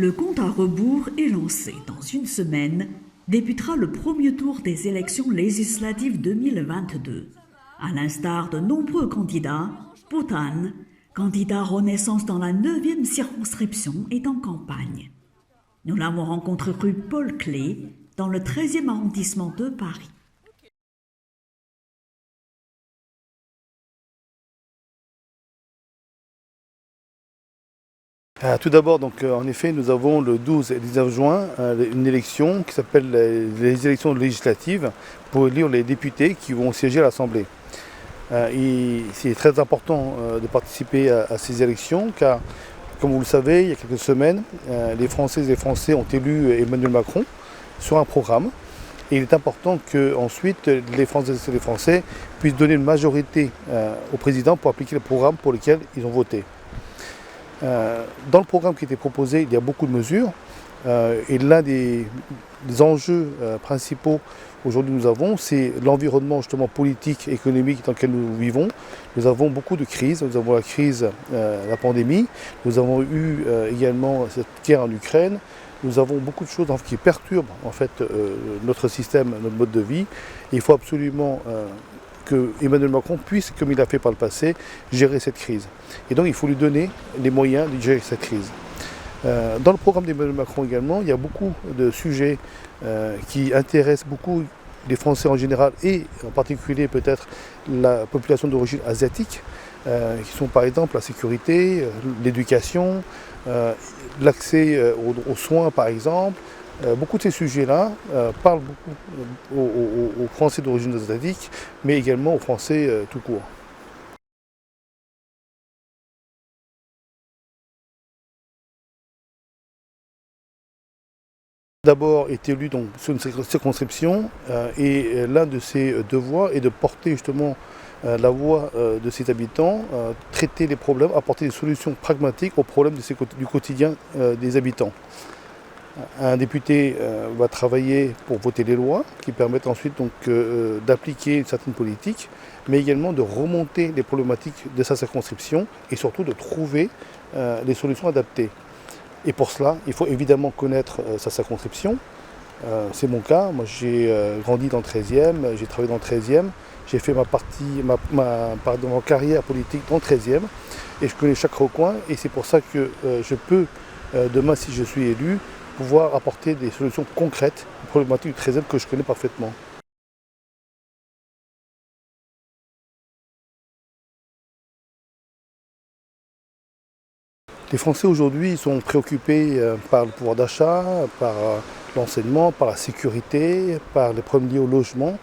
Le compte à rebours est lancé. Dans une semaine, débutera le premier tour des élections législatives 2022. À l'instar de nombreux candidats, Boutan, candidat Renaissance dans la 9e circonscription, est en campagne. Nous l'avons rencontré rue Paul Clé, dans le 13e arrondissement de Paris. Tout d'abord, en effet, nous avons le 12 et 19 juin une élection qui s'appelle les élections législatives pour élire les députés qui vont siéger à l'Assemblée. C'est très important de participer à ces élections car, comme vous le savez, il y a quelques semaines, les Françaises et les Français ont élu Emmanuel Macron sur un programme. Et il est important qu'ensuite les Françaises et les Français puissent donner une majorité au président pour appliquer le programme pour lequel ils ont voté. Dans le programme qui était proposé, il y a beaucoup de mesures et l'un des enjeux principaux aujourd'hui nous avons, c'est l'environnement justement politique et économique dans lequel nous vivons. Nous avons beaucoup de crises, nous avons la crise, la pandémie, nous avons eu également cette guerre en Ukraine, nous avons beaucoup de choses qui perturbent en fait notre système, notre mode de vie. Et il faut absolument que Emmanuel Macron puisse, comme il a fait par le passé, gérer cette crise. Et donc il faut lui donner les moyens de gérer cette crise. Dans le programme d'Emmanuel Macron également, il y a beaucoup de sujets qui intéressent beaucoup les Français en général et en particulier peut-être la population d'origine asiatique, qui sont par exemple la sécurité, l'éducation, l'accès aux soins par exemple. Beaucoup de ces sujets-là parlent beaucoup aux Français d'origine asiatique, mais également aux Français tout court. D'abord est élu donc, sur une circonscription et l'un de ses devoirs est de porter justement la voix de ses habitants, traiter les problèmes, apporter des solutions pragmatiques aux problèmes du quotidien des habitants. Un député va travailler pour voter les lois qui permettent ensuite d'appliquer une certaine politique, mais également de remonter les problématiques de sa circonscription et surtout de trouver les solutions adaptées. Et pour cela, il faut évidemment connaître sa circonscription. C'est mon cas, moi j'ai grandi dans le 13e, j'ai travaillé dans le 13e, j'ai fait ma carrière politique dans le 13e et je connais chaque recoin et c'est pour ça que je peux, demain si je suis élu, pouvoir apporter des solutions concrètes aux problématiques du 13e que je connais parfaitement. Les Français aujourd'hui sont préoccupés par le pouvoir d'achat, par l'enseignement, par la sécurité, par les problèmes liés au logement.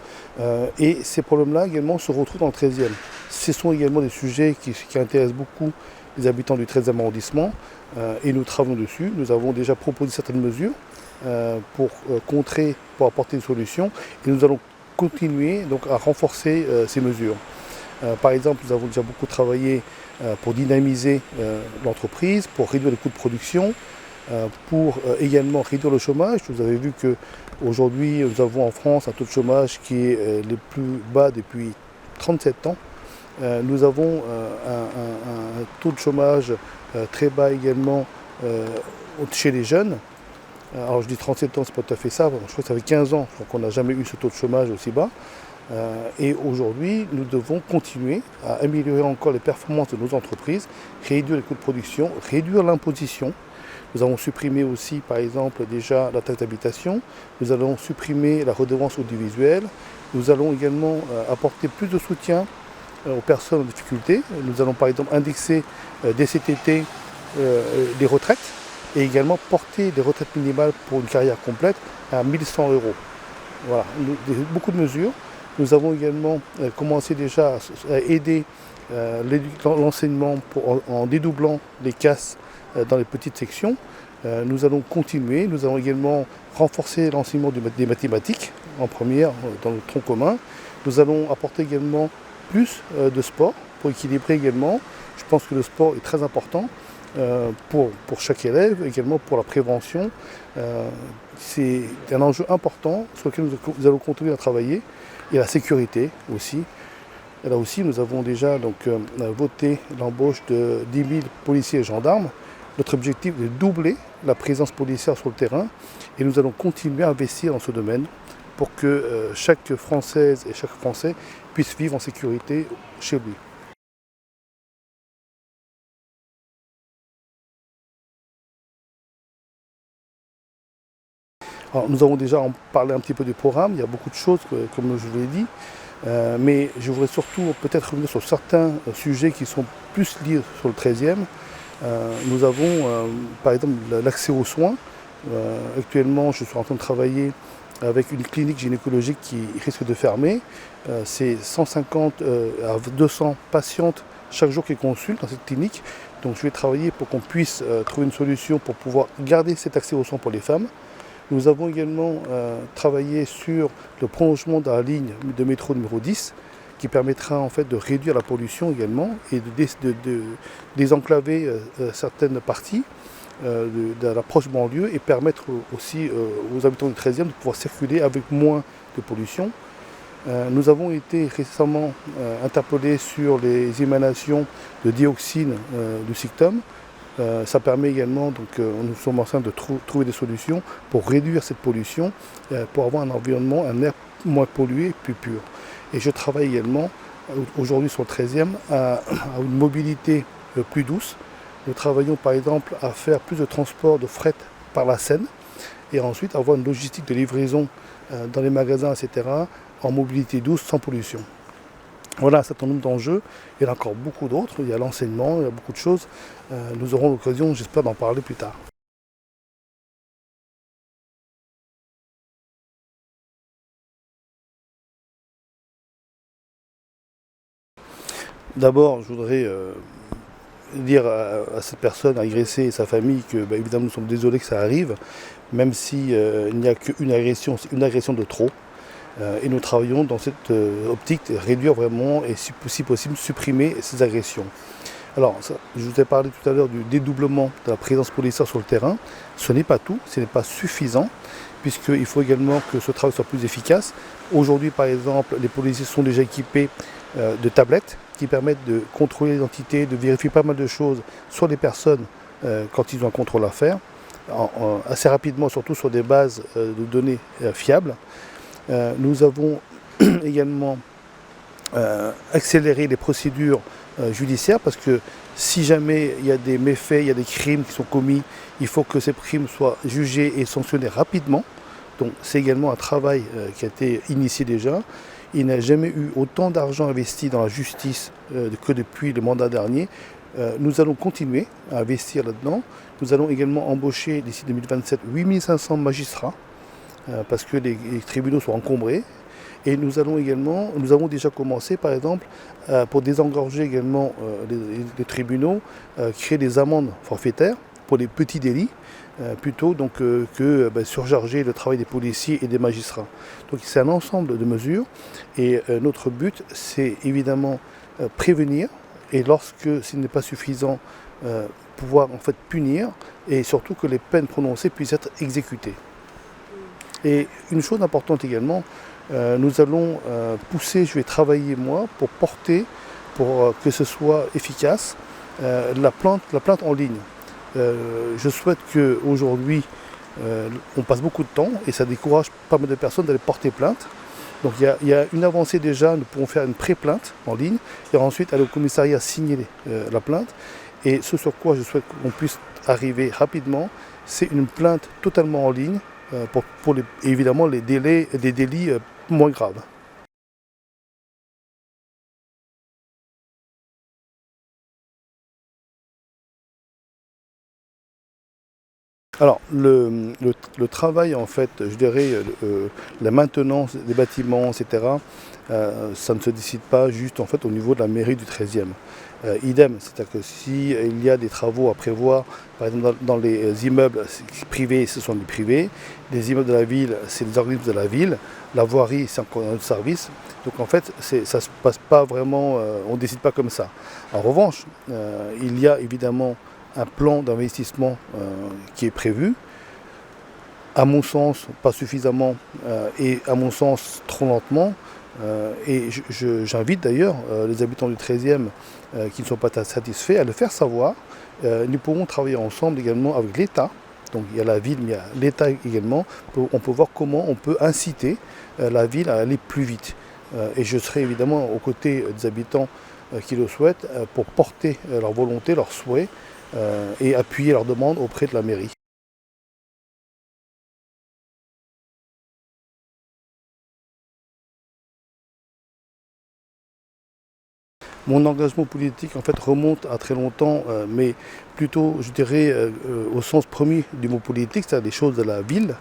Et ces problèmes-là également se retrouvent dans le 13e. Ce sont également des sujets qui intéressent beaucoup les habitants du 13e arrondissement et nous travaillons dessus. Nous avons déjà proposé certaines mesures pour contrer, pour apporter une solution et nous allons continuer donc, à renforcer ces mesures. Par exemple, nous avons déjà beaucoup travaillé pour dynamiser l'entreprise, pour réduire les coûts de production, pour également réduire le chômage. Vous avez vu qu'aujourd'hui, nous avons en France un taux de chômage qui est le plus bas depuis 37 ans. Nous avons un taux de chômage très bas également chez les jeunes. Alors je dis 37 ans, c'est pas tout à fait ça, je crois que ça fait 15 ans qu'on n'a jamais eu ce taux de chômage aussi bas. Et aujourd'hui, nous devons continuer à améliorer encore les performances de nos entreprises, réduire les coûts de production, réduire l'imposition. Nous avons supprimé aussi, par exemple, déjà la taxe d'habitation. Nous allons supprimer la redevance audiovisuelle. Nous allons également apporter plus de soutien aux personnes en difficulté. Nous allons par exemple indexer dès cet été les retraites et également porter les retraites minimales pour une carrière complète à 1 100 €. Voilà, beaucoup de mesures. Nous avons également commencé déjà à aider l'enseignement en dédoublant les classes dans les petites sections. Nous allons continuer, nous allons également renforcer l'enseignement des mathématiques en première dans le tronc commun. Nous allons apporter également plus de sport pour équilibrer également. Je pense que le sport est très important pour chaque élève, également pour la prévention. C'est un enjeu important sur lequel nous allons continuer à travailler. Et la sécurité aussi. Et là aussi, nous avons déjà voté l'embauche de 10 000 policiers et gendarmes. Notre objectif est de doubler la présence policière sur le terrain et nous allons continuer à investir dans ce domaine pour que chaque Française et chaque Français puisse vivre en sécurité chez lui. Alors, nous avons déjà parlé un petit peu du programme, il y a beaucoup de choses, comme je vous l'ai dit, mais je voudrais surtout peut-être revenir sur certains sujets qui sont plus liés sur le 13e. Nous avons par exemple l'accès aux soins. Actuellement, je suis en train de travailler avec une clinique gynécologique qui risque de fermer. C'est 150 à 200 patientes chaque jour qui consultent dans cette clinique. Donc je vais travailler pour qu'on puisse trouver une solution pour pouvoir garder cet accès aux soins pour les femmes. Nous avons également travaillé sur le prolongement de la ligne de métro numéro 10 qui permettra en fait de réduire la pollution également et de désenclaver certaines parties de l'approche banlieue et permettre aussi aux habitants du 13e de pouvoir circuler avec moins de pollution. Nous avons été récemment interpellés sur les émanations de dioxine du SICTOM. Ça permet également, donc nous sommes en train de trouver des solutions pour réduire cette pollution, pour avoir un environnement, un air moins pollué et plus pur. Et je travaille également aujourd'hui sur le 13e à une mobilité plus douce. Nous travaillons par exemple à faire plus de transport de fret par la Seine et ensuite avoir une logistique de livraison dans les magasins, etc. en mobilité douce sans pollution. Voilà un certain nombre d'enjeux, il y en a encore beaucoup d'autres, il y a l'enseignement, il y a beaucoup de choses. Nous aurons l'occasion, j'espère, d'en parler plus tard. D'abord, je voudrais dire à cette personne agressée et sa famille que, évidemment, nous sommes désolés que ça arrive, même s'il n'y a qu'une agression, c'est une agression de trop. Et nous travaillons dans cette optique de réduire vraiment et si possible supprimer ces agressions. Alors, je vous ai parlé tout à l'heure du dédoublement de la présence policière sur le terrain. Ce n'est pas tout, ce n'est pas suffisant, puisqu'il faut également que ce travail soit plus efficace. Aujourd'hui, par exemple, les policiers sont déjà équipés de tablettes qui permettent de contrôler l'identité, de vérifier pas mal de choses sur les personnes quand ils ont un contrôle à faire, assez rapidement, surtout sur des bases de données fiables. Nous avons également accéléré les procédures judiciaires parce que si jamais il y a des méfaits, il y a des crimes qui sont commis, il faut que ces crimes soient jugés et sanctionnés rapidement. Donc c'est également un travail qui a été initié déjà. Il n'a jamais eu autant d'argent investi dans la justice que depuis le mandat dernier. Nous allons continuer à investir là-dedans. Nous allons également embaucher d'ici 2027 8500 magistrats. Parce que les tribunaux sont encombrés. Et nous avons déjà commencé par exemple pour désengorger également les tribunaux, créer des amendes forfaitaires pour les petits délits, plutôt donc, que surcharger le travail des policiers et des magistrats. Donc c'est un ensemble de mesures et notre but c'est évidemment prévenir et lorsque ce n'est pas suffisant, pouvoir en fait punir et surtout que les peines prononcées puissent être exécutées. Et une chose importante également, nous allons pousser, je vais travailler moi, pour porter, pour que ce soit efficace, la plainte en ligne. Je souhaite qu'aujourd'hui, on passe beaucoup de temps et ça décourage pas mal de personnes d'aller porter plainte. Donc il y a une avancée déjà, nous pourrons faire une pré-plainte en ligne et ensuite aller au commissariat signer la plainte. Et ce sur quoi je souhaite qu'on puisse arriver rapidement, c'est une plainte totalement en ligne, pour évidemment des délits moins graves. Alors le travail en fait, je dirais, la maintenance des bâtiments, etc., ça ne se décide pas juste en fait au niveau de la mairie du 13e. Idem, c'est-à-dire que s'il y a des travaux à prévoir, par exemple dans les immeubles privés, ce sont des privés, les immeubles de la ville, c'est des organismes de la ville, la voirie, c'est encore un autre service. Donc en fait, ça ne se passe pas vraiment, on ne décide pas comme ça. En revanche, il y a évidemment un plan d'investissement qui est prévu. À mon sens, pas suffisamment et à mon sens trop lentement. Et j'invite d'ailleurs les habitants du 13e qui ne sont pas satisfaits à le faire savoir. Nous pourrons travailler ensemble également avec l'État. Donc il y a la ville, mais il y a l'État également. On peut voir comment on peut inciter la ville à aller plus vite. Et je serai évidemment aux côtés des habitants qui le souhaitent pour porter leur volonté, leurs souhaits et appuyer leurs demandes auprès de la mairie. Mon engagement politique en fait remonte à très longtemps, mais plutôt je dirais au sens premier du mot politique, c'est-à-dire des choses de la ville.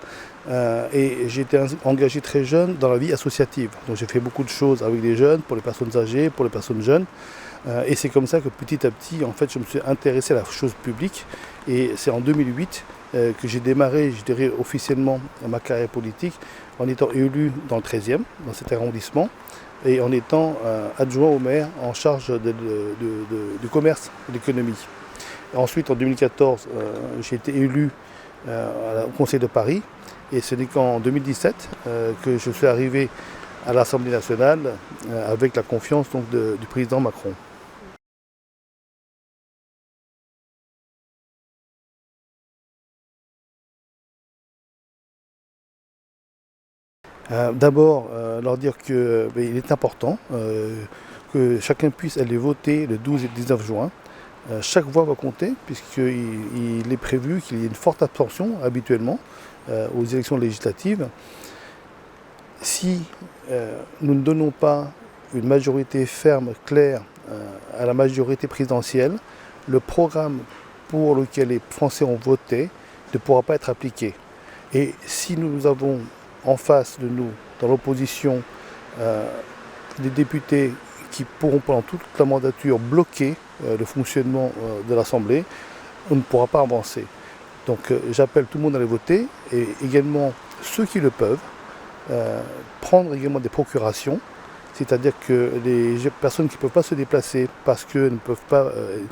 Et j'ai été engagé très jeune dans la vie associative. Donc j'ai fait beaucoup de choses avec les jeunes, pour les personnes âgées, pour les personnes jeunes. Et c'est comme ça que petit à petit, en fait, je me suis intéressé à la chose publique. Et c'est en 2008 que j'ai démarré, je dirais, officiellement ma carrière politique en étant élu dans le 13e, dans cet arrondissement, et en étant adjoint au maire en charge du commerce et de l'économie. Ensuite, en 2014, j'ai été élu au Conseil de Paris, et ce n'est qu'en 2017 que je suis arrivé à l'Assemblée nationale avec la confiance donc, du président Macron. D'abord, leur dire qu'il est important que chacun puisse aller voter le 12 et le 19 juin. Chaque voix va compter puisqu'il est prévu qu'il y ait une forte abstention habituellement aux élections législatives. Si nous ne donnons pas une majorité ferme, claire à la majorité présidentielle, le programme pour lequel les Français ont voté ne pourra pas être appliqué. Et si nous avons en face de nous, dans l'opposition, des députés qui pourront pendant toute la mandature bloquer le fonctionnement de l'Assemblée, on ne pourra pas avancer. Donc j'appelle tout le monde à aller voter et également ceux qui le peuvent, prendre également des procurations, c'est-à-dire que les personnes qui ne peuvent pas se déplacer parce qu'elles ne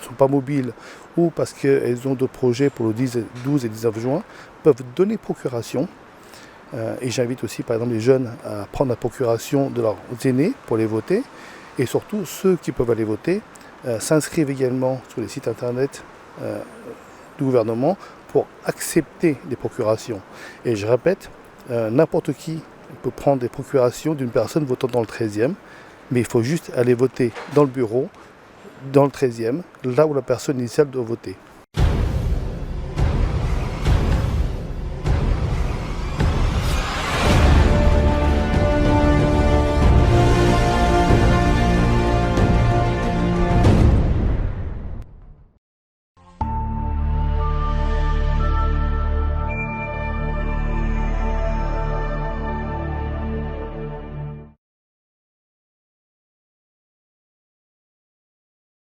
sont pas mobiles ou parce qu'elles ont d'autres projets pour le 12 et 19 juin, peuvent donner procuration. Et j'invite aussi par exemple les jeunes à prendre la procuration de leurs aînés pour les voter. Et surtout ceux qui peuvent aller voter s'inscrivent également sur les sites internet du gouvernement pour accepter les procurations. Et je répète, n'importe qui peut prendre des procurations d'une personne votant dans le 13e, mais il faut juste aller voter dans le bureau, dans le 13e, là où la personne initiale doit voter.